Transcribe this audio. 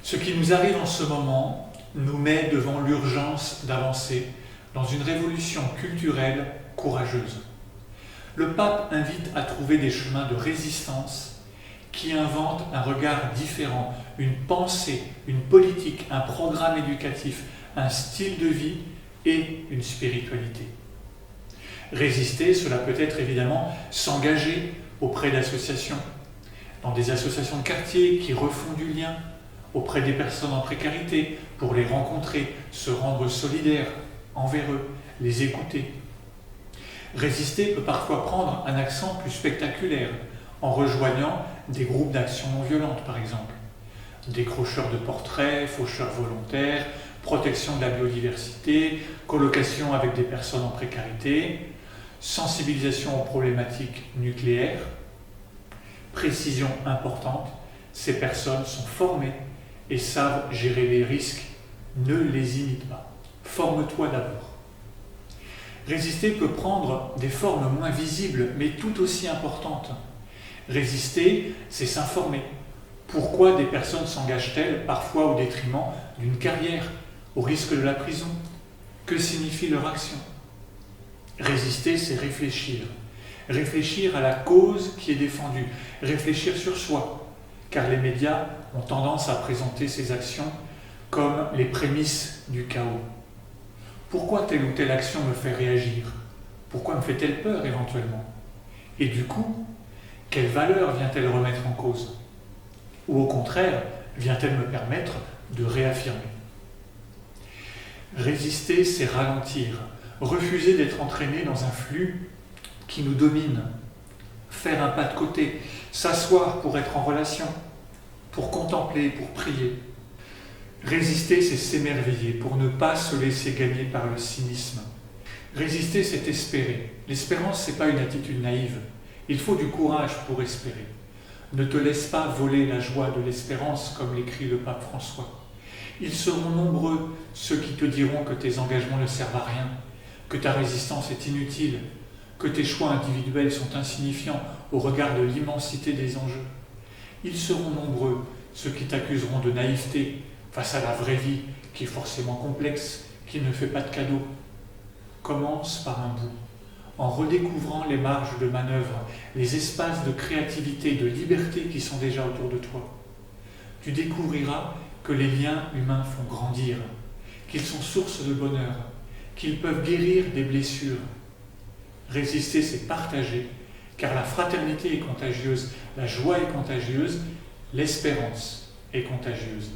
Ce qui nous arrive en ce moment nous met devant l'urgence d'avancer dans une révolution culturelle courageuse. Le pape invite à trouver des chemins de résistance qui inventent un regard différent, une pensée, une politique, un programme éducatif, un style de vie et une spiritualité. Résister, cela peut être évidemment s'engager auprès d'associations, dans des associations de quartier qui refont du lien, auprès des personnes en précarité, pour les rencontrer, se rendre solidaires envers eux, les écouter. Résister peut parfois prendre un accent plus spectaculaire, en rejoignant des groupes d'action non violente par exemple. Décrocheurs de portraits, faucheurs volontaires, protection de la biodiversité, colocation avec des personnes en précarité, sensibilisation aux problématiques nucléaires. Précision importante, ces personnes sont formées et savent gérer les risques. Ne les imite pas. Forme-toi d'abord. Résister peut prendre des formes moins visibles, mais tout aussi importantes. Résister, c'est s'informer. Pourquoi des personnes s'engagent-elles parfois au détriment d'une carrière, au risque de la prison? Que signifie leur action? Résister, c'est réfléchir. Réfléchir à la cause qui est défendue. Réfléchir sur soi. Car les médias ont tendance à présenter ces actions comme les prémices du chaos. Pourquoi telle ou telle action me fait réagir? Pourquoi me fait-elle peur éventuellement? Et du coup, quelle valeur vient-elle remettre en cause? Ou au contraire, vient-elle me permettre de réaffirmer? Résister, c'est ralentir, refuser d'être entraîné dans un flux qui nous domine, faire un pas de côté, s'asseoir pour être en relation, pour contempler, pour prier. Résister, c'est s'émerveiller pour ne pas se laisser gagner par le cynisme. Résister, c'est espérer. L'espérance, ce n'est pas une attitude naïve. Il faut du courage pour espérer. Ne te laisse pas voler la joie de l'espérance, comme l'écrit le pape François. Ils seront nombreux, ceux qui te diront que tes engagements ne servent à rien, que ta résistance est inutile, que tes choix individuels sont insignifiants au regard de l'immensité des enjeux. Ils seront nombreux, ceux qui t'accuseront de naïveté face à la vraie vie, qui est forcément complexe, qui ne fait pas de cadeaux. Commence par un bout, en redécouvrant les marges de manœuvre, les espaces de créativité, de liberté qui sont déjà autour de toi. Tu découvriras que les liens humains font grandir, qu'ils sont source de bonheur, qu'ils peuvent guérir des blessures. Résister, c'est partager, car la fraternité est contagieuse, la joie est contagieuse, l'espérance est contagieuse.